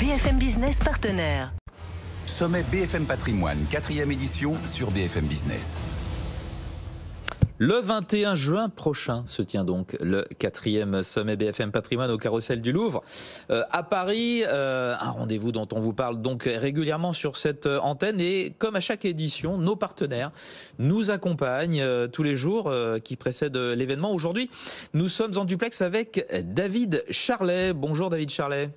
BFM Business partenaire. Sommet BFM Patrimoine, 4e édition sur BFM Business. Le 21 juin prochain se tient donc le 4e sommet BFM Patrimoine au Carrousel du Louvre à Paris. Un rendez-vous dont on vous parle donc régulièrement sur cette antenne. Et comme à chaque édition, nos partenaires nous accompagnent tous les jours qui précèdent l'événement. Aujourd'hui, nous sommes en duplex avec David Charlet. Bonjour David Charlet.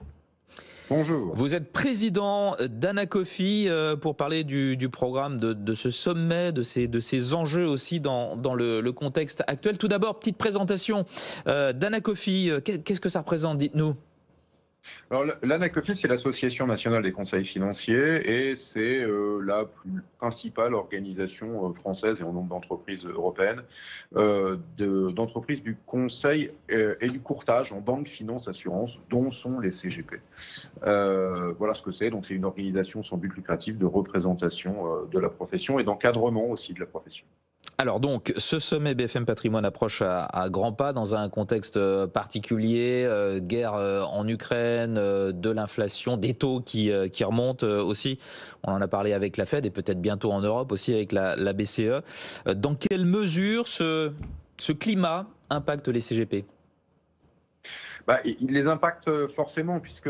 Bonjour. Vous êtes président d'Anacofi pour parler du programme de ce sommet, de ces enjeux aussi dans le contexte actuel. Tout d'abord, petite présentation d'Anacofi. Qu'est-ce que ça représente? Dites-nous. Alors, l'Anacofi, c'est l'Association nationale des conseils financiers et c'est la principale organisation française et en nombre d'entreprises européennes, d'entreprises du conseil et du courtage en banque, finance, assurance, dont sont les CGP. Voilà ce que c'est. Donc, c'est une organisation sans but lucratif de représentation de la profession et d'encadrement aussi de la profession. Alors donc, ce sommet BFM Patrimoine approche à grands pas dans un contexte particulier, guerre en Ukraine, de l'inflation, des taux qui remontent aussi. On en a parlé avec la Fed et peut-être bientôt en Europe aussi avec la BCE. Dans quelle mesure ce climat impacte les CGP? Il les impacte forcément puisque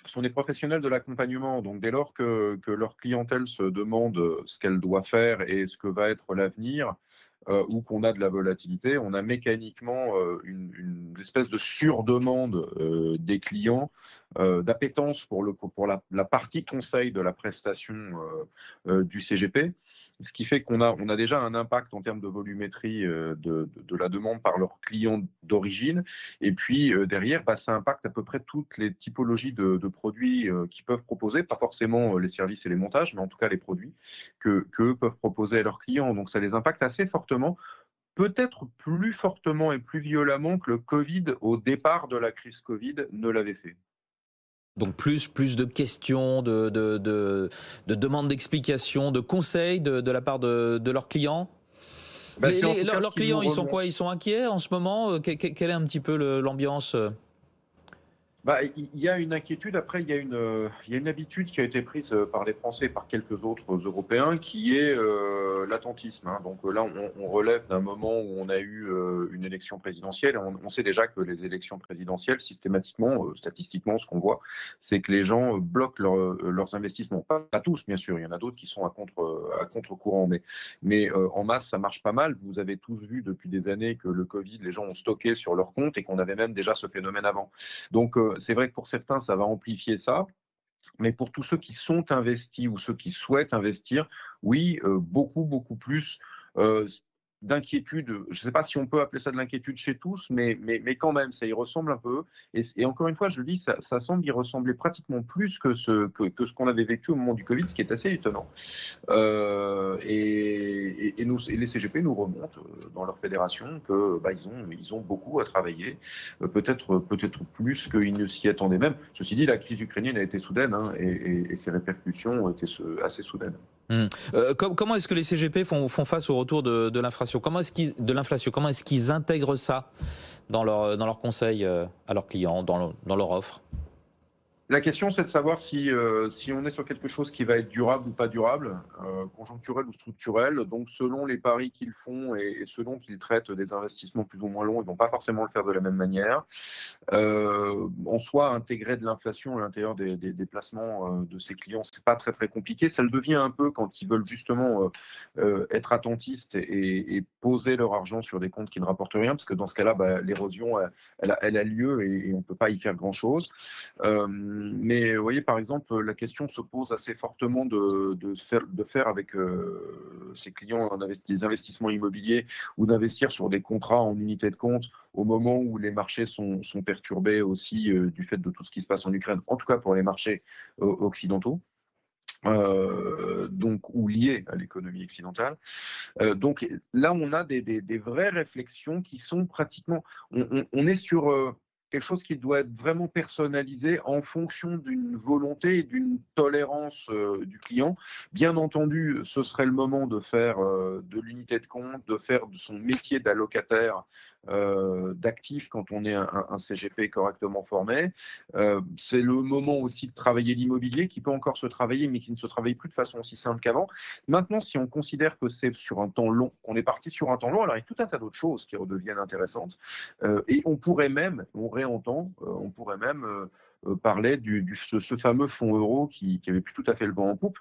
ce sont des professionnels de l'accompagnement. Donc, dès lors que leur clientèle se demande ce qu'elle doit faire et ce que va être l'avenir, ou qu'on a de la volatilité, on a mécaniquement une espèce de surdemande des clients, d'appétence pour la partie conseil de la prestation du CGP, ce qui fait qu'on a déjà un impact en termes de volumétrie de la demande par leurs clients d'origine. Et puis derrière, ça impacte à peu près toutes les typologies de produits qu'ils peuvent proposer, pas forcément les services et les montages, mais en tout cas les produits qu'eux peuvent proposer à leurs clients. Donc ça les impacte assez fortement, peut-être plus fortement et plus violemment que le Covid au départ de la crise Covid ne l'avait fait. Donc plus de questions, de demandes d'explications, de conseils de la part de leurs clients. Leurs clients, ils sont quoi? Ils sont inquiets en ce moment? Quelle est un petit peu l'ambiance? Il y a une inquiétude. Après, il y a une habitude qui a été prise par les Français, par quelques autres Européens, qui est l'attentisme. Donc là, on relève d'un moment où on a eu une élection présidentielle. On sait déjà que les élections présidentielles, systématiquement, statistiquement, ce qu'on voit, c'est que les gens bloquent leurs investissements. Pas tous, bien sûr. Il y en a d'autres qui sont à contre-courant. Mais en masse, ça marche pas mal. Vous avez tous vu depuis des années que le Covid, les gens ont stocké sur leur compte et qu'on avait même déjà ce phénomène avant. Donc, c'est vrai que pour certains, ça va amplifier ça. Mais pour tous ceux qui sont investis ou ceux qui souhaitent investir, oui, beaucoup plus d'inquiétude. Je ne sais pas si on peut appeler ça de l'inquiétude chez tous, mais quand même, ça y ressemble un peu. Et encore une fois, je le dis, ça semble y ressembler pratiquement plus que ce qu'on avait vécu au moment du Covid, ce qui est assez étonnant. Et les CGP nous remontent dans leur fédération qu'ils ont beaucoup à travailler, peut-être plus qu'ils ne s'y attendaient même. Ceci dit, la crise ukrainienne a été soudaine et ses répercussions ont été assez soudaines. Comment est-ce que les CGP font face au retour de l'inflation? Comment est-ce qu'ils intègrent ça dans leur conseil à leurs clients, dans leur offre? La question, c'est de savoir si on est sur quelque chose qui va être durable ou pas durable, conjoncturel ou structurel. Donc, selon les paris qu'ils font et selon qu'ils traitent des investissements plus ou moins longs, ils ne vont pas forcément le faire de la même manière. En soi, intégrer de l'inflation à l'intérieur des placements de ces clients, c'est pas très compliqué. Ça le devient un peu quand ils veulent justement être attentistes et poser leur argent sur des comptes qui ne rapportent rien, parce que dans ce cas-là, l'érosion, elle a lieu et on ne peut pas y faire grand-chose. Mais vous voyez, par exemple, la question se pose assez fortement de faire avec ses clients des investissements immobiliers ou d'investir sur des contrats en unité de compte au moment où les marchés sont perturbés aussi du fait de tout ce qui se passe en Ukraine, en tout cas pour les marchés occidentaux. Ou liés à l'économie occidentale. Donc là, on a des vraies réflexions qui sont pratiquement... On est sur quelque chose qui doit être vraiment personnalisé en fonction d'une volonté et d'une tolérance du client. Bien entendu, ce serait le moment de faire de l'unité de compte, de faire de son métier d'allocataire d'actifs quand on est un CGP correctement formé. C'est le moment aussi de travailler l'immobilier qui peut encore se travailler, mais qui ne se travaille plus de façon aussi simple qu'avant. Maintenant, si on considère que c'est sur un temps long, qu'on est parti sur un temps long, alors il y a tout un tas d'autres choses qui redeviennent intéressantes. Et on pourrait même, on réentend, on pourrait même parlait ce fameux fonds euro qui avait plus tout à fait le vent en poupe,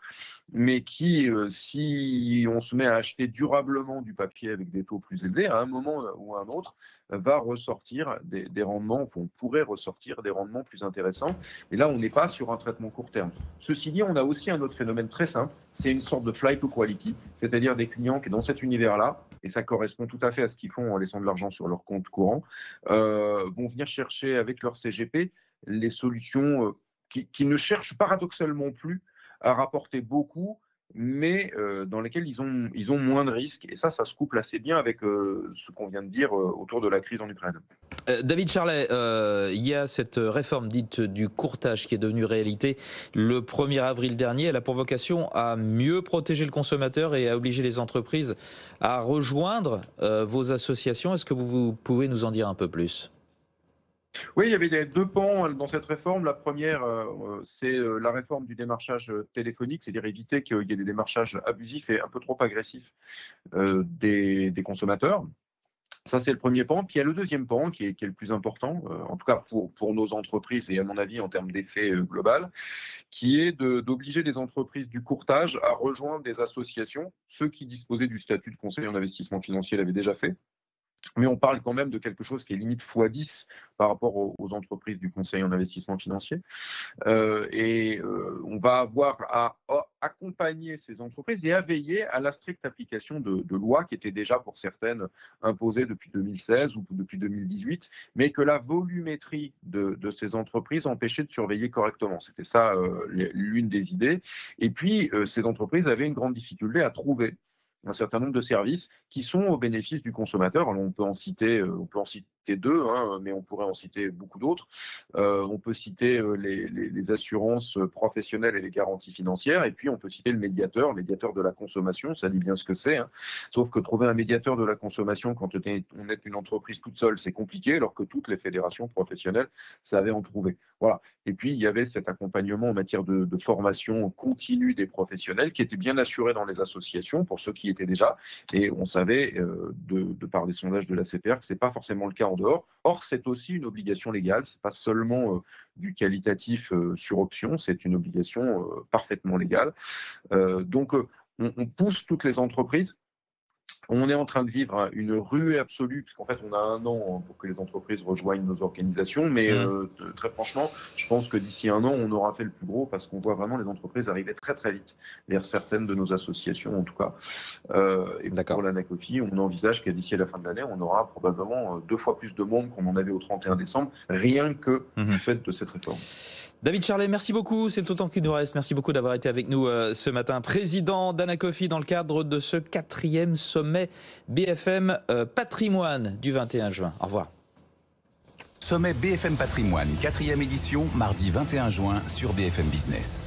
mais qui, si on se met à acheter durablement du papier avec des taux plus élevés, à un moment ou à un autre, va ressortir des rendements, on pourrait ressortir des rendements plus intéressants. Et là, on n'est pas sur un traitement court terme. Ceci dit, on a aussi un autre phénomène très simple, c'est une sorte de flight to quality, c'est-à-dire des clients qui, dans cet univers-là, et ça correspond tout à fait à ce qu'ils font en laissant de l'argent sur leur compte courant, vont venir chercher avec leur CGP les solutions qui ne cherchent paradoxalement plus à rapporter beaucoup, mais dans lesquelles ils ont moins de risques. Et ça se couple assez bien avec ce qu'on vient de dire autour de la crise en Ukraine. David Charlet, il y a cette réforme dite du courtage qui est devenue réalité le 1er avril dernier. Elle a pour vocation à mieux protéger le consommateur et à obliger les entreprises à rejoindre vos associations. Est-ce que vous pouvez nous en dire un peu plus ? Oui, il y avait deux pans dans cette réforme. La première, c'est la réforme du démarchage téléphonique, c'est-à-dire éviter qu'il y ait des démarchages abusifs et un peu trop agressifs des consommateurs. Ça, c'est le premier pan. Puis il y a le deuxième pan qui est le plus important, en tout cas pour nos entreprises et à mon avis en termes d'effet global, qui est d'obliger les entreprises du courtage à rejoindre des associations. Ceux qui disposaient du statut de conseiller en investissement financier l'avaient déjà fait. Mais on parle quand même de quelque chose qui est limite x10 par rapport aux entreprises du conseil en investissement financier. On va avoir à accompagner ces entreprises et à veiller à la stricte application de lois qui étaient déjà pour certaines imposées depuis 2016 ou depuis 2018, mais que la volumétrie de ces entreprises empêchait de surveiller correctement. C'était ça l'une des idées. Et puis, ces entreprises avaient une grande difficulté à trouver un certain nombre de services qui sont au bénéfice du consommateur. Alors, on peut en citer deux, mais on pourrait en citer beaucoup d'autres. On peut citer les assurances professionnelles et les garanties financières, et puis on peut citer le médiateur de la consommation, ça dit bien ce que c'est. Sauf que trouver un médiateur de la consommation quand on est une entreprise toute seule, c'est compliqué, alors que toutes les fédérations professionnelles savaient en trouver. Voilà. Et puis, il y avait cet accompagnement en matière de formation continue des professionnels qui était bien assuré dans les associations pour ceux qui étaient déjà. Et on savait, de par des sondages de la CPR, que ce n'est pas forcément le cas en dehors. Or, c'est aussi une obligation légale. Ce n'est pas seulement du qualitatif sur option, c'est une obligation parfaitement légale. Donc, on pousse toutes les entreprises. On est en train de vivre une ruée absolue, puisqu'en fait, on a 1 an pour que les entreprises rejoignent nos organisations. Mais très franchement, je pense que d'ici 1 an, on aura fait le plus gros, parce qu'on voit vraiment les entreprises arriver très, très vite vers certaines de nos associations, en tout cas. Et pour l'ANACOFI, on envisage qu'à d'ici à la fin de l'année, on aura probablement 2 fois plus de monde qu'on en avait au 31 décembre, rien que du fait de cette réforme. David Charlet, merci beaucoup. C'est le temps qu'il nous reste. Merci beaucoup d'avoir été avec nous ce matin. Président d'ANACOFI dans le cadre de ce 4e sommet BFM Patrimoine du 21 juin. Au revoir. Sommet BFM Patrimoine, 4e édition, mardi 21 juin sur BFM Business.